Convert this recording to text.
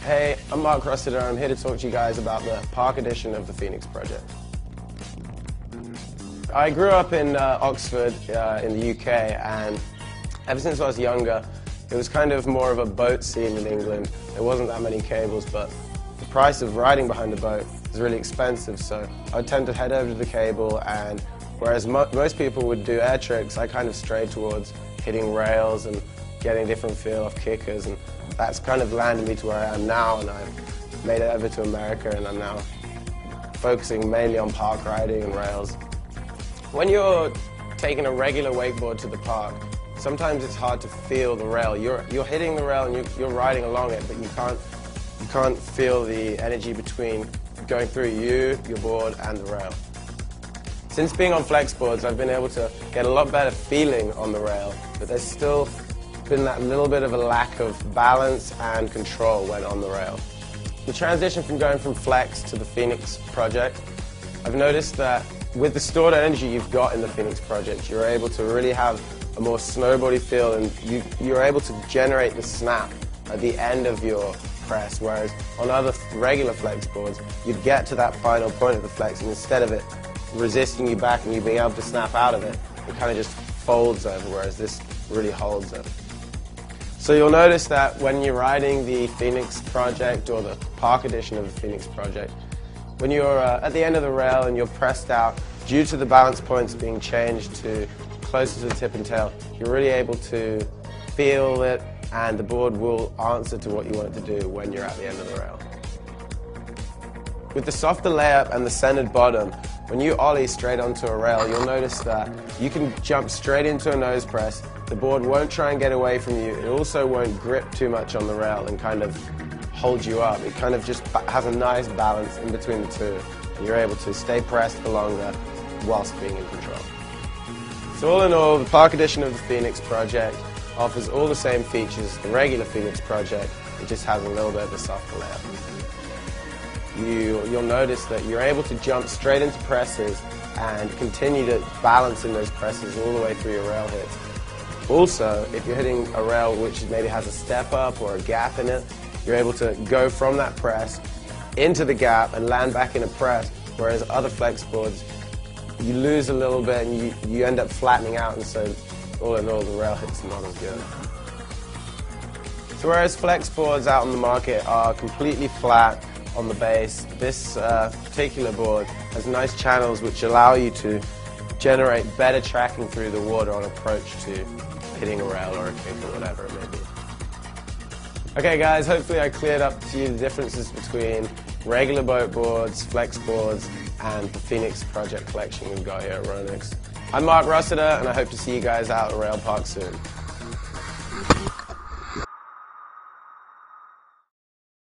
Hey, I'm Mark Rossiter. I'm here to talk to you guys about the park edition of the Phoenix project. I grew up in Oxford in the UK, and ever since I was younger, it was kind of more of a boat scene in England. There wasn't that many cables, but the price of riding behind a boat is really expensive, so I would tend to head over to the cable, and whereas most people would do air tricks, I kind of strayed towards hitting rails and getting a different feel of kickers, and that's kind of landed me to where I am now, and I've made it over to America, and I'm now focusing mainly on park riding and rails. When you're taking a regular wakeboard to the park, sometimes it's hard to feel the rail. You're hitting the rail and you're riding along it, but you can't feel the energy between going through you, your board, and the rail. Since being on flexboards, I've been able to get a lot better feeling on the rail, but there's still been that little bit of a lack of balance and control when on the rail. The transition from going from Flex to the Phoenix project, I've noticed that with the stored energy you've got in the Phoenix project, you're able to really have a more snowboardy feel, and you're able to generate the snap at the end of your press, whereas on other regular flex boards, you'd get to that final point of the flex, and instead of it resisting you back and you being able to snap out of it, it kind of just folds over, whereas this really holds it. So you'll notice that when you're riding the Phoenix project or the park edition of the Phoenix project, when you're at the end of the rail and you're pressed out, due to the balance points being changed to closer to the tip and tail, you're really able to feel it, and the board will answer to what you want it to do when you're at the end of the rail. With the softer layup and the centered bottom, when you ollie straight onto a rail, you'll notice that you can jump straight into a nose press. The board won't try and get away from you. It also won't grip too much on the rail and kind of hold you up. It kind of just has a nice balance in between the two. And you're able to stay pressed for longer whilst being in control. So all in all, the park edition of the Phoenix project offers all the same features as the regular Phoenix project. It just has a little bit of a softer layup. You'll notice that you're able to jump straight into presses and continue to balance in those presses all the way through your rail hits. Also, if you're hitting a rail which maybe has a step up or a gap in it, you're able to go from that press into the gap and land back in a press, whereas other flex boards, you lose a little bit and you end up flattening out, and so all in all the rail hit's not as good. So whereas flex boards out on the market are completely flat on the base, this particular board has nice channels which allow you to generate better tracking through the water on approach to hitting a rail or a kick or whatever it may be. Okay guys, hopefully I cleared up to you the differences between regular boat boards, flex boards, and the Phoenix project collection we've got here at Ronix. I'm Mark Rossiter, and I hope to see you guys out at Rail Park soon.